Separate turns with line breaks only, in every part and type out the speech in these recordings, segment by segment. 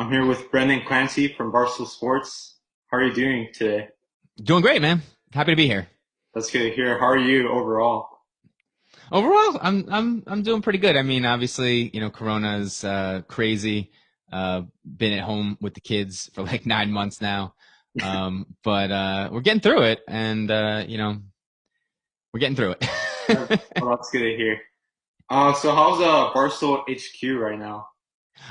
I'm here with Brendan Clancy from Barstool Sports. How are you doing today?
Doing great, man. Happy to be here.
That's good to hear. How are you overall?
Overall, I'm doing pretty good. I mean, obviously, Corona's crazy. Been at home with the kids for like 9 months now. But we're getting through it, and we're getting through
Well,
it.
that's good to hear. So how's Barstool HQ right now?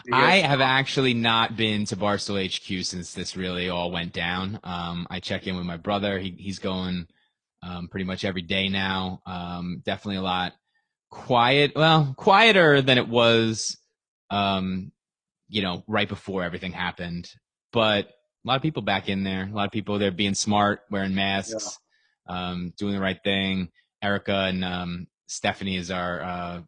You
I
guys,
have actually not been to Barstool HQ since this really all went down. I check in with my brother. He's going pretty much every day now. Definitely a lot quieter than it was, um, right before everything happened. But a lot of people back in there. A lot of people there being smart, wearing
yeah.
masks, doing the right thing. Erica and Stephanie is our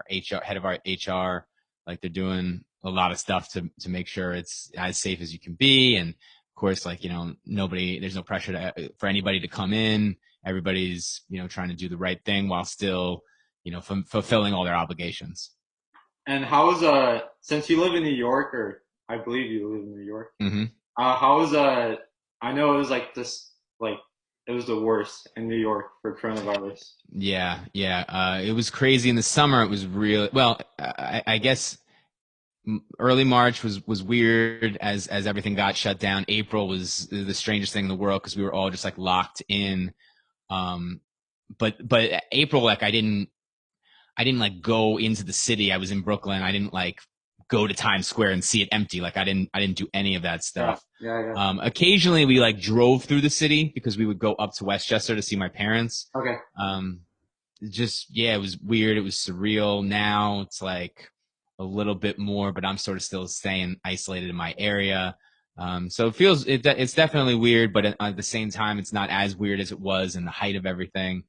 HR head of our HR. Like they're doing a lot of stuff to make sure it's as safe as you can be. And of course, like there's no pressure for anybody to come in. Everybody's trying to do the right thing while still fulfilling all their obligations.
And how's since you live in New York, or I believe you live in New York,
Hmm.
how's I know it was like this, like it was the worst in New York for coronavirus.
Yeah, yeah. It was crazy in the summer. It was real. Well, I guess early March was weird as everything got shut down. April was the strangest thing in the world because we were all just like locked in. Um, but April, like I didn't like go into the city. I was in Brooklyn. I didn't like go to Times Square and see it empty. Like I didn't do any of that
Yeah,
stuff.
yeah, yeah.
Occasionally we like drove through the city because we would go up to Westchester to see my parents.
Okay.
Um, just yeah, it was weird. It was surreal. Now it's like a little bit more, but I'm sort of still staying isolated in my area. So it's definitely weird, but at the same time, it's not as weird as it was in the height of everything.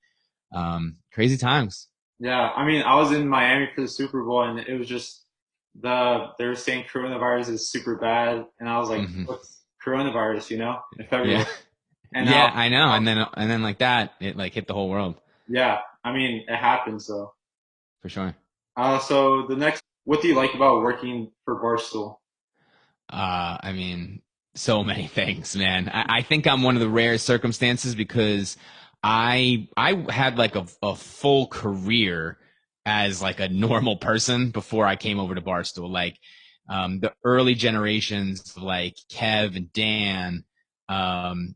Crazy times.
Yeah, I mean, I was in Miami for the Super Bowl, and it was just they were saying coronavirus is super bad, and I was like,
Hmm.
what's coronavirus, if
Yeah,
everyone. And
yeah, I know. And then like that, it like hit the whole world
yeah, I mean, it happened. So,
for sure.
so the next, what do you like about working for Barstool?
I mean, so many things, man. I think I'm one of the rare circumstances because I had like a full career as like a normal person before I came over to Barstool. Like the early generations like Kev and Dan,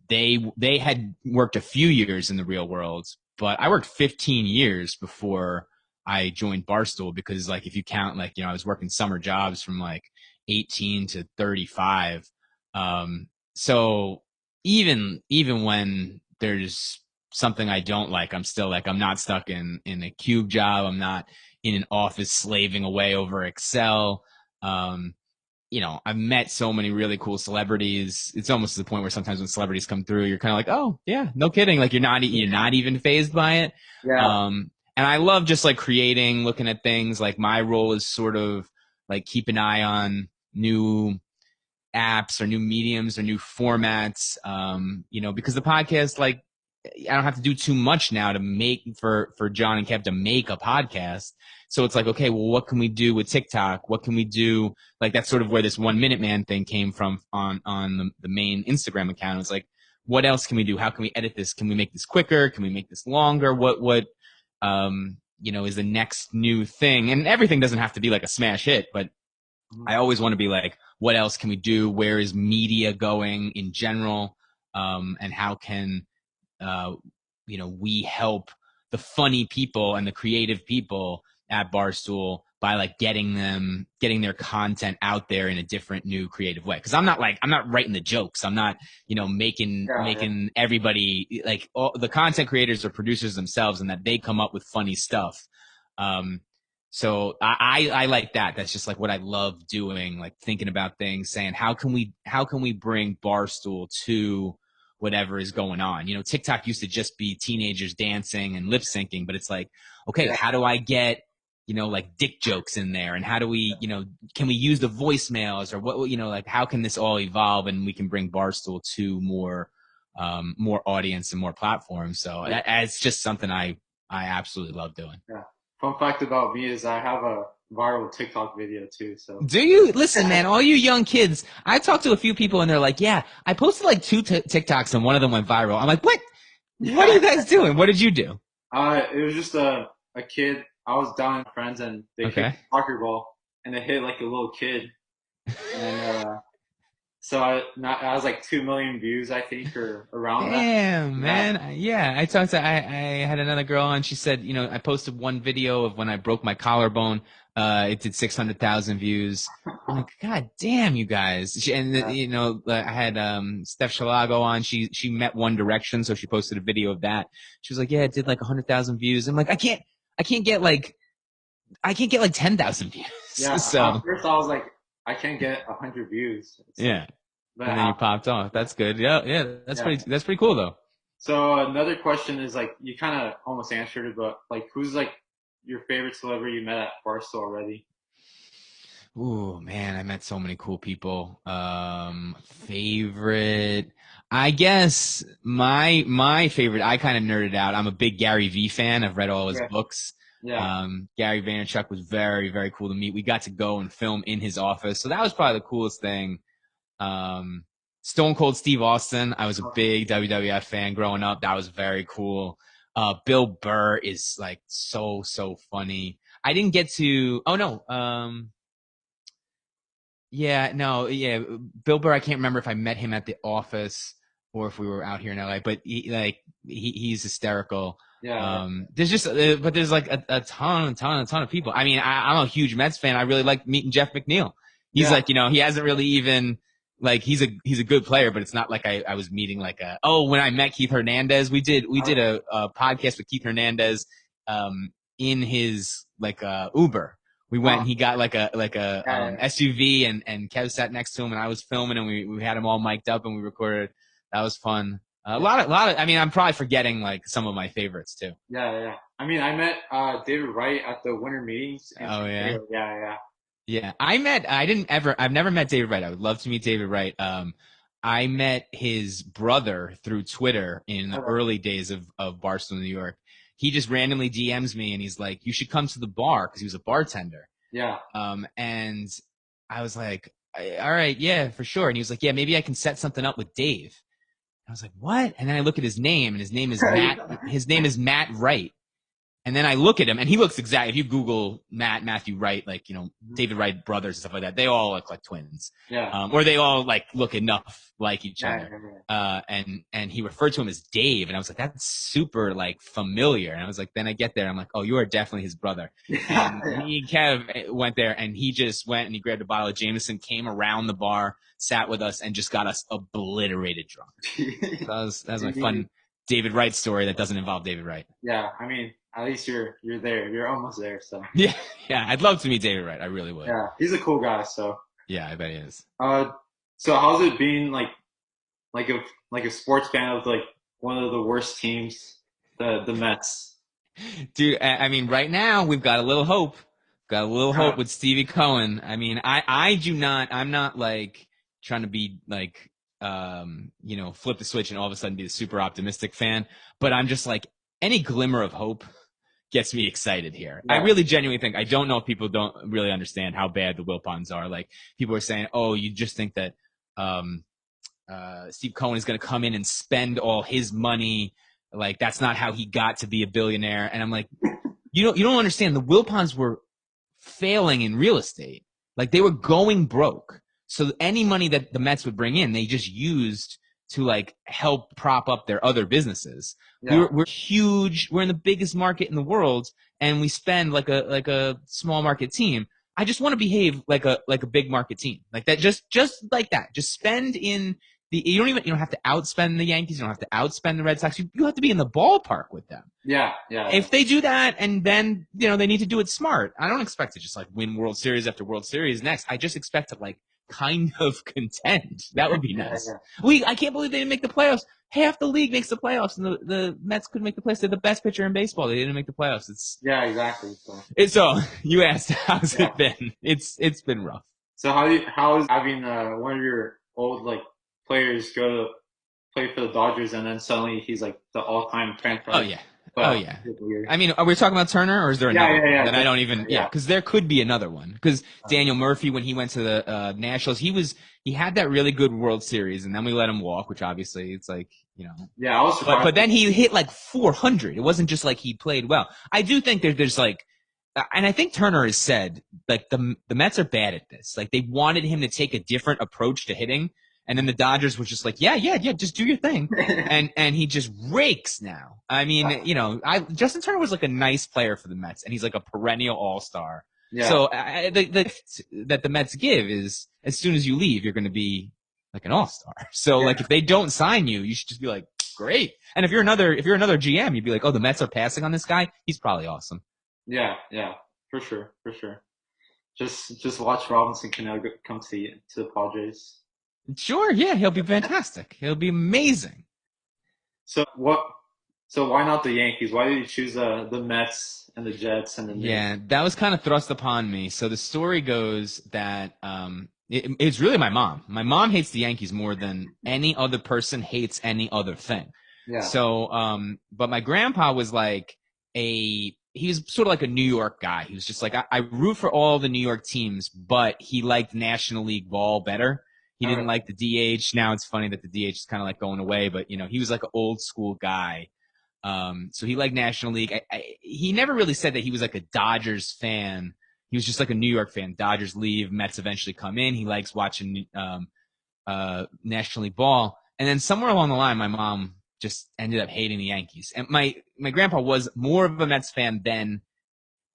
they had worked a few years in the real world, but I worked 15 years before I joined Barstool because like if you count like I was working summer jobs from like 18 to 35. So even when there's something I don't like, I'm still like I'm not stuck in a cube job. I'm not in an office slaving away over Excel. Um, I've met so many really cool celebrities. It's almost to the point where sometimes when celebrities come through, you're kind of like, oh yeah, no kidding. Like you're not even phased by it.
Yeah,
And I love just like creating, looking at things. Like my role is sort of like keep an eye on new apps or new mediums or new formats. Because the podcast, like, I don't have to do too much now to make for John and Kev to make a podcast. So it's like, okay, well, what can we do with TikTok? What can we do? Like that's sort of where this 1 Minute Man thing came from on the main Instagram account. It's like, what else can we do? How can we edit this? Can we make this quicker? Can we make this longer? What is the next new thing? And everything doesn't have to be like a smash hit, but
mhm,
I always want to be like, what else can we do? Where is media going in general? And how can uh, we help the funny people and the creative people at Barstool by like getting their content out there in a different new creative way. Cause I'm not writing the jokes. I'm not, making,
yeah, yeah.
making everybody like all the content creators or producers themselves and that they come up with funny stuff. Um, so I like that. That's just like what I love doing, like thinking about things, saying how can we bring Barstool to whatever is going on. TikTok used to just be teenagers dancing and lip syncing, but it's like, okay,
Yeah.
how do I get, like dick jokes in there? And how do we, can we use the voicemails or what, like how can this all evolve and we can bring Barstool to more audience and more platforms. So
Yeah.
it's just something I absolutely love doing.
Yeah. Fun fact about me is I have viral TikTok video too. So
Do you listen, man? All you young kids, I talked to a few people and they're like, "Yeah, I posted like two TikToks and one of them went viral." I'm like, "What? What are you
yeah,
guys doing? What did you do?"
it was just a kid. I was down with friends and they kicked
Okay.
a soccer ball and they hit like a little kid and so I was like 2 million views I think or around that.
Damn,
Yeah.
man. Yeah, I talked to I had another girl on. She said, I posted one video of when I broke my collarbone. It did 600,000 views. I'm like, God damn, you guys. And
Yeah.
I had Steph Shalago on. She met One Direction, so she posted a video of that. She was like, yeah, it did like 100,000 views. I'm like, I can't get like 10,000 views.
Yeah. At
So
first I was like, I can't get 100 views. It's like,
yeah,
but
and then you
after,
popped off.
yeah.
That's good. Yeah, yeah,
Yeah.
that's pretty cool though.
So another question is like you kind of almost answered it, but like who's like your favorite celebrity you met at Barstool already?
Ooh, man, I met so many cool people. Favorite, I guess my favorite, I kind of nerded out. I'm a big Gary V fan. I've read all his
Yeah.
books.
Yeah.
Gary Vaynerchuk was very, very cool to meet. We got to go and film in his office. So that was probably the coolest thing. Um, Stone Cold Steve Austin. I was a big WWF fan growing up. That was very cool. Bill Burr is like so funny. I didn't get to, oh no, yeah, no, yeah. Bill Burr, I can't remember if I met him at the office or if we were out here in LA, but he's hysterical.
Yeah.
There's just, but there's like a ton of people. I mean, I'm a huge Mets fan. I really like meeting Jeff McNeil. He's
Yeah.
like, he hasn't really even, like, he's a good player, but it's not like I was meeting like when I met Keith Hernandez, we did a podcast with Keith Hernandez, in his like, Uber. We went and
Oh,
he got like a
yeah.
SUV and Kev sat next to him and I was filming and we had him all mic'd up and we recorded. That was fun. A
Yeah.
lot of, I mean, I'm probably forgetting like some of my favorites too.
Yeah. I mean, I met David Wright at the winter meetings in
Oh
San
yeah.
Diego. Yeah.
Yeah. I've never met David Wright. I would love to meet David Wright. I met his brother through Twitter in the
Okay.
early days of Barstool, New York. He just randomly DMs me and he's like, you should come to the bar because he was a bartender.
Yeah.
And I was like, all right, yeah, for sure. And he was like, yeah, maybe I can set something up with Dave. I was like, what? And then I look at his name and his name is Matt. His name is Matt Wright. And then I look at him and he looks exactly, if you Google Matthew Wright, like, David Wright brothers and stuff like that, they all look like twins.
Yeah.
Or they all like look enough like each
Yeah.
other. And he referred to him as Dave. And I was like, that's super like familiar. And I was like, then I get there. I'm like, oh, you are definitely his brother.
Yeah.
And me and Kev went there and he just went and he grabbed a bottle of Jameson, came around the bar, sat with us and just got us obliterated drunk. So that was my fun David Wright story that doesn't involve David Wright.
Yeah. I mean, at least you're there. You're almost there. So
Yeah, yeah. I'd love to meet David Wright. I really would.
yeah, he's a cool guy. So
Yeah, I bet he is.
uh, so how's it being like a sports fan of like one of the worst teams, the Mets?
Dude, I mean, right now we've got a little hope. Got a little hope with Stevie Cohen. I mean, I'm not like trying to be like, flip the switch and all of a sudden be a super optimistic fan, but I'm just like any glimmer of hope gets me excited here. I
Yeah.
really genuinely think, I don't know if people don't really understand how bad the Wilpons are. Like people are saying, oh, you just think that, Steve Cohen is going to come in and spend all his money. Like that's not how he got to be a billionaire. And I'm like, you don't understand. The Wilpons were failing in real estate. Like they were going broke. So any money that the Mets would bring in, they just used to like help prop up their other businesses.
Yeah.
We're huge. We're in the biggest market in the world, and we spend like a small market team. I just want to behave like a big market team, like that. Just like that. Just spend in the. You don't have to outspend the Yankees. You don't have to outspend the Red Sox. You have to be in the ballpark with them.
Yeah.
If they do that, and then they need to do it smart. I don't expect to just like win World Series after World Series next. I just expect to like kind of contend. That would be nice. I can't believe they didn't make the playoffs. Half the league makes the playoffs, and the Mets couldn't make the playoffs. They're the best pitcher in baseball. They didn't make the playoffs.
Yeah, exactly. So
So you asked, how's
yeah.
it been? It's been rough.
So how is having one of your old like players go to play for the Dodgers and then suddenly he's like the all-time
Oh
franchise
yeah. Oh
but
yeah.
it's weird.
I mean, are we talking about Turner, or is there
Yeah,
another
yeah,
one
yeah,
that I don't even? Yeah,
yeah.
because there could be another one. Because Daniel Murphy, when he went to the Nationals, he had that really good World Series, and then we let him walk, which obviously it's like, you know.
Yeah, I was surprised.
But then he hit like 400. It wasn't just like he played well. I do think there's like, and I think Turner has said like the Mets are bad at this. Like they wanted him to take a different approach to hitting, and then the Dodgers was just like, yeah, just do your thing, and he just rakes now. I mean, you know, Justin Turner was like a nice player for the Mets, and he's like a perennial All-Star.
Yeah,
So the gift that the Mets give is as soon as you leave, you're going to be like an All-Star. So
yeah,
like if they don't sign you, you should just be like, great. And if you're another GM, you'd be like, oh, the Mets are passing on this guy. He's probably awesome.
yeah, for sure, for sure. Just watch Robinson Cano come to the Padres.
Sure, yeah, he'll be fantastic. He'll be amazing.
So what? So why not the Yankees? Why did you choose the Mets and the Jets and the Knicks?
Yeah, that was kind of thrust upon me. So the story goes that it's really my mom. My mom hates the Yankees more than any other person hates any other thing.
Yeah,
So, but my grandpa was like he was sort of like a New York guy. He was just like, I root for all the New York teams, but he liked National League ball better. He
all
didn't
right.
like the DH. Now it's funny that the DH is kind of like going away, but you know, he was like an old school guy. So he liked National League. He never really said that he was like a Dodgers fan. He was just like a New York fan. Dodgers leave, Mets eventually come in. He likes watching National League ball. And then somewhere along the line, my mom just ended up hating the Yankees. And my grandpa was more of a Mets fan than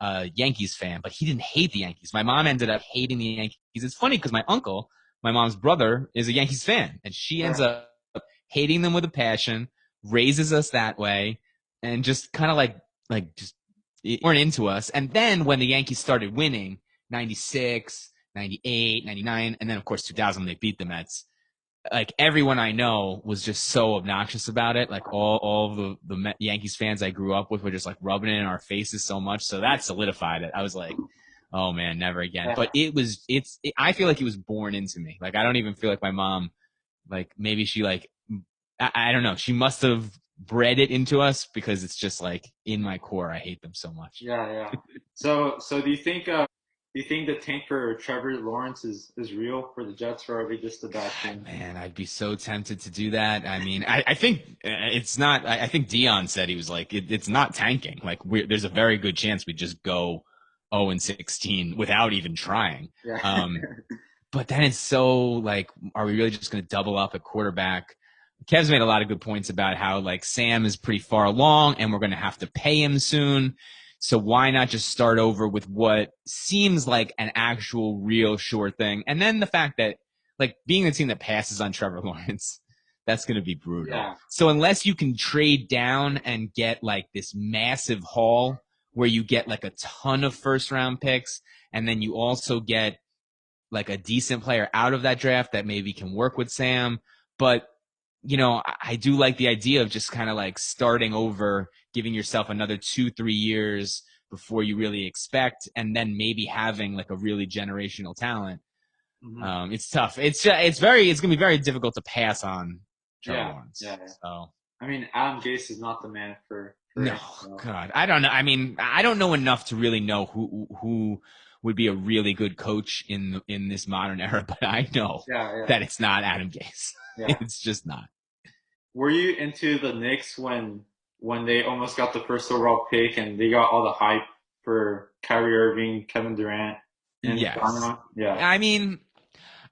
a Yankees fan, but he didn't hate the Yankees. My mom ended up hating the Yankees. It's funny because my uncle, my mom's brother, is a Yankees fan, and she
All
ends
right.
up hating them with a passion, raises us that way, and just kind of like just weren't into us. And then when the Yankees started winning, 96, 98, 99, and then of course 2000 they beat the Mets, like everyone I know was just so obnoxious about it. Like all the Yankees fans I grew up with were just like rubbing it in our faces so much. So that solidified it. I was like, oh man, never again.
Yeah,
But I feel like it was born into me. Like I don't even feel like my mom, like maybe she like, I don't know. She must have bred it into us because it's just like in my core. I hate them so much.
yeah. So do you think the tank for Trevor Lawrence is real for the Jets, or are we just a bad team?
Man, I'd be so tempted to do that. I mean, I think it's not. I think Dion said he was like, it's not tanking. Like, there's a very good chance we just go 0-16 without even trying.
Yeah,
But then it's so like, are we really just going to double up at quarterback? Kev's made a lot of good points about how like Sam is pretty far along and we're going to have to pay him soon. So why not just start over with what seems like an actual real sure thing? And then the fact that like being the team that passes on Trevor Lawrence, that's going to be brutal.
yeah.
So unless you can trade down and get like this massive haul where you get like a ton of first round picks and then you also get like a decent player out of that draft that maybe can work with Sam. But, you know, I do like the idea of just kind of like starting over, giving yourself another 2-3 years before you really expect, and then maybe having like a really generational talent.
Hmm.
It's tough. It's going to be very difficult to pass on Trevor
Yeah,
Lawrence.
yeah.
So
I mean, Adam Gase is not the man for
no,
it. So.
God, I don't know. I mean, I don't know enough to really know who would be a really good coach in this modern era, but I know
Yeah, yeah,
that it's not Adam Gase.
yeah.
It's just not.
Were you into the Knicks when they almost got the first overall pick and they got all the hype for Kyrie Irving, Kevin Durant, and
Yes.
Zion? Yeah,
I mean,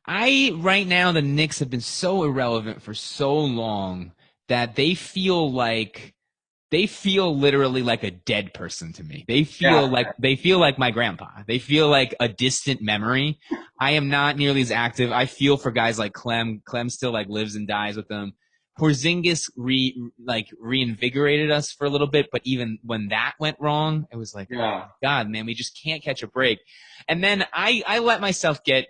I right now the Knicks have been so irrelevant for so long that they feel literally like a dead person to me.
yeah,
They feel like my grandpa. They feel like a distant memory. I am not nearly as active. I feel for guys like Clem. Clem still like lives and dies with them. Porzingis reinvigorated us for a little bit, but even when that went wrong, it was like, oh
yeah.
my God, man, we just can't catch a break. And then I let myself get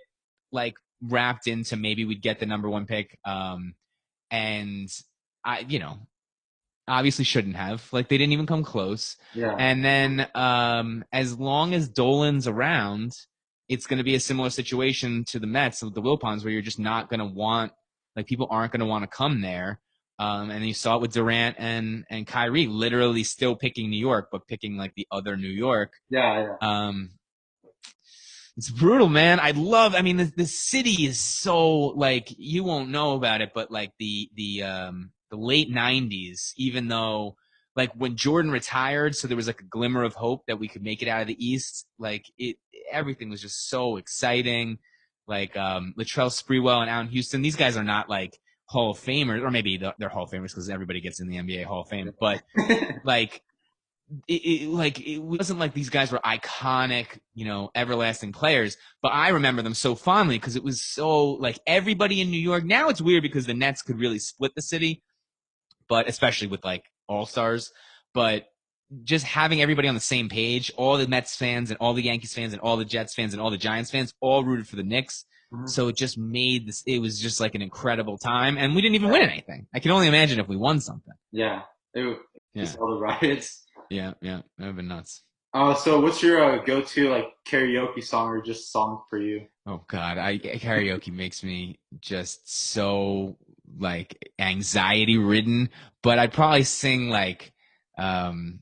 like wrapped into maybe we'd get the number one pick. And I, you know, obviously shouldn't have. Like they didn't even come close.
Yeah.
And then as long as Dolan's around, it's going to be a similar situation to the Mets with the Wilpons where you're just not going to want, like people aren't going to want to come there. And you saw it with Durant and Kyrie literally still picking New York, but picking like the other New York.
Yeah,
Um, it's brutal, man. I mean, the city is so like, you won't know about it, but like the late 90s, even though like when Jordan retired, so there was like a glimmer of hope that we could make it out of the East. Like everything was just so exciting. Like, Latrell Sprewell and Allen Houston, these guys are not like Hall of Famers, or maybe they're Hall of Famers because everybody gets in the NBA Hall of Fame, but
yeah.
like, it wasn't like these guys were iconic, everlasting players, but I remember them so fondly because it was so like everybody in New York. Now it's weird because the Nets could really split the city, but especially with like all-stars, but just having everybody on the same page, all the Mets fans and all the Yankees fans and all the Jets fans and all the Giants fans all rooted for the Knicks.
Mhm.
So it just made this, it was just like an incredible time. And we didn't even
Yeah.
win anything. I can only imagine if we won something.
Yeah.
Yeah.
Just all the riots.
Yeah. Yeah. That would have been nuts.
So what's your go-to like karaoke song or just song for you?
Oh God, karaoke makes me just so like anxiety ridden. But I'd probably sing um,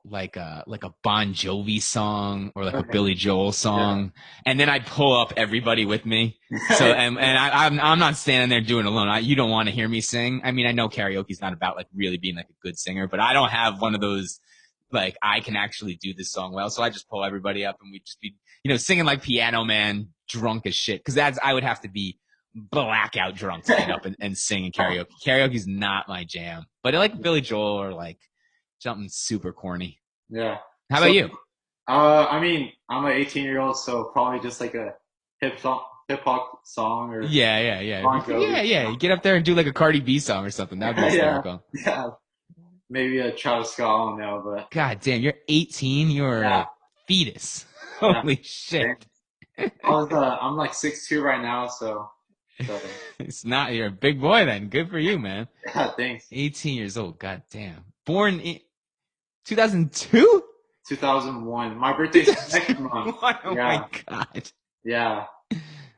like a Bon Jovi song or like a
Okay.
Billy Joel
Yeah.
song, and then I'd pull up everybody with me. So I'm not standing there doing it alone. You don't want to hear me sing. I mean, I know karaoke's not about like really being like a good singer, but I don't have one of those like I can actually do this song well. So I just pull everybody up and we just be singing like Piano Man, drunk as shit. Because I would have to be blackout drunk to get up and sing in karaoke. Karaoke's not my jam, but I like Billy Joel or like something super corny.
Yeah.
How
So
about you?
I mean, I'm an 18-year-old, so probably just like a hip hop song or
Yeah.
Bon Jovi.
Yeah. You get up there and do like a Cardi B song or something. That'd be
Yeah,
hysterical.
yeah. Maybe a Travis Scott, I don't know, but
God damn, you're 18. You're
yeah,
a fetus.
yeah.
Holy shit.
I'm like 6'2" right now, so
It's not, you're a big boy then. Good for you, man.
yeah, thanks.
18 years old. God damn. Born in 2002?
2001. My birthday's next month.
Oh
Yeah,
my God.
yeah,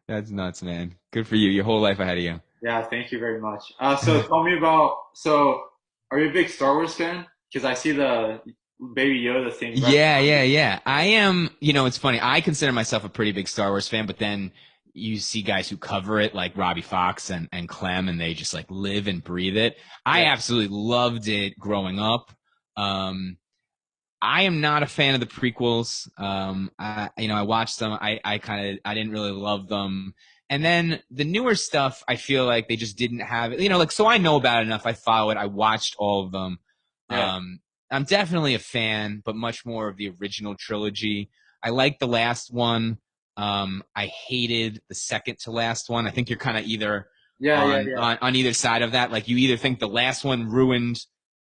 That's nuts, man. Good for you. Your whole life ahead of you.
yeah. Thank you very much. So tell me about. So, are you a big Star Wars fan? Because I see the Baby Yoda thing right
Yeah. I am, it's funny. I consider myself a pretty big Star Wars fan, but then you see guys who cover it like Robbie Fox and Clem, and they just like live and breathe it. I
Yeah,
absolutely loved it growing up. I am not a fan of the prequels. I watched them. I didn't really love them. And then the newer stuff, I feel like they just didn't have it. Like, so I know about it enough. I follow it. I watched all of them.
yeah,
I'm definitely a fan, but much more of the original trilogy. I like the last one. I hated the second to last one. I think you're kind of either on either side of that. Like you either think the last one ruined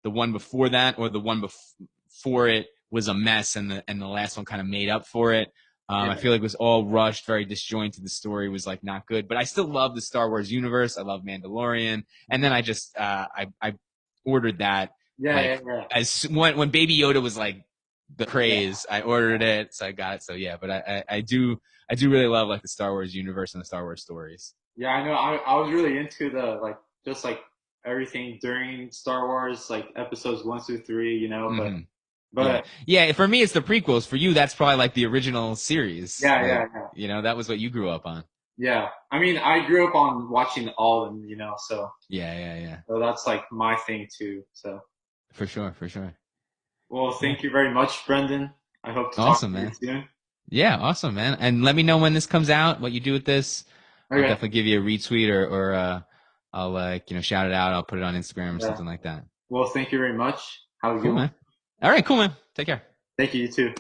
the one before that, or the one before it was a mess, and the last one kind of made up for it.
yeah,
I feel like it was all rushed, very disjointed. The story was like not good, but I still love the Star Wars universe. I love Mandalorian, and then I just I ordered that like
yeah.
as when Baby Yoda was like the craze. I ordered it, so I got it. So yeah, but I do really love like the Star Wars universe and the Star Wars stories.
Yeah, I know. I was really into the like just like everything during Star Wars, like episodes 1 through 3,
Mm-hmm. Yeah.
but
Yeah. For me, it's the prequels. For you, that's probably like the original series.
yeah,
Like,
yeah.
that was what you grew up on.
Yeah. I mean, I grew up on watching all of them,
Yeah.
so that's like my thing too. So,
For sure. For sure.
well,
Cool.
thank you very much, Brendan. I hope to talk
Awesome,
to you
man.
soon.
Yeah. Awesome, man. And let me know when this comes out, what you do with this. I'll
Okay.
definitely give you a retweet or I'll like, shout it out. I'll put it on Instagram or
Yeah.
something like that.
Well, thank you very much. Have a good
Cool,
one.
man. All right. Cool, man. Take care.
Thank you, you too.